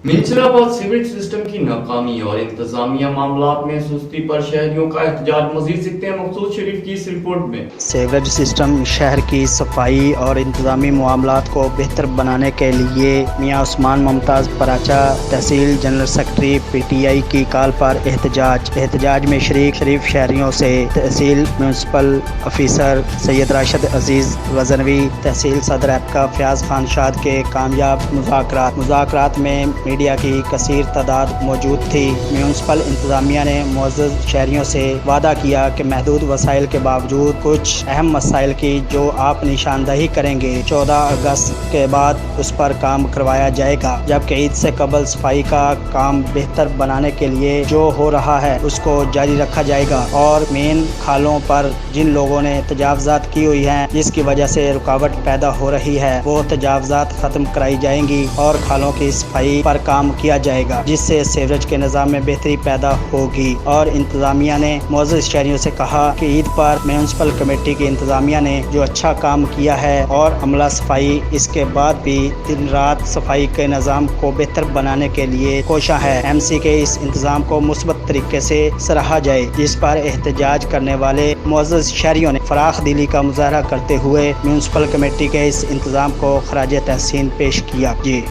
منشراباد sewerage system کی ناکامی اور انتظامیہ معاملات میں سستی پر شہریوں کا احتجاج، مزید سکتے ہیں مقصود شریف کی اس رپورٹ میں۔ سیوریج سسٹم شہر کی صفائی اور انتظامی معاملات کو بہتر بنانے کے لیے میاں Usman Mumtaz Paracha tehsil general secretary P T I کی کال پر احتجاج میں شریف شہریوں سے تحصیل میونسپل آفیسر سید راشد عزیز غزنوی، تحصیل صدر ایپکا فیاض خان شاد کے کامیاب مذاکرات میں میڈیا کی کثیر تعداد موجود تھی۔ میونسپل انتظامیہ نے معزز شہریوں سے وعدہ کیا کہ محدود وسائل کے باوجود کچھ اہم مسائل کی جو آپ نشاندہی کریں گے 14 اگست کے بعد اس پر کام کروایا جائے گا، جبکہ عید سے قبل صفائی کا کام بہتر بنانے کے لیے جو ہو رہا ہے اس کو جاری رکھا جائے گا، اور مین کھالوں پر جن لوگوں نے تجاوزات کی ہوئی ہیں جس کی وجہ سے رکاوٹ پیدا ہو رہی ہے وہ تجاوزات ختم کرائی جائیں گی اور کھالوں کی صفائی پر کام کیا جائے گا، جس سے سیوریج کے نظام میں بہتری پیدا ہوگی۔ اور انتظامیہ نے معزز شہریوں سے کہا کہ عید پر میونسپل کمیٹی کی انتظامیہ نے جو اچھا کام کیا ہے اور عملہ صفائی اس کے بعد بھی دن رات صفائی کے نظام کو بہتر بنانے کے لیے کوشاں ہے، ایم سی کے اس انتظام کو مثبت طریقے سے سراہا جائے، جس پر احتجاج کرنے والے معزز شہریوں نے فراخ دلی کا مظاہرہ کرتے ہوئے میونسپل کمیٹی کے اس انتظام کو خراج تحسین پیش کیا۔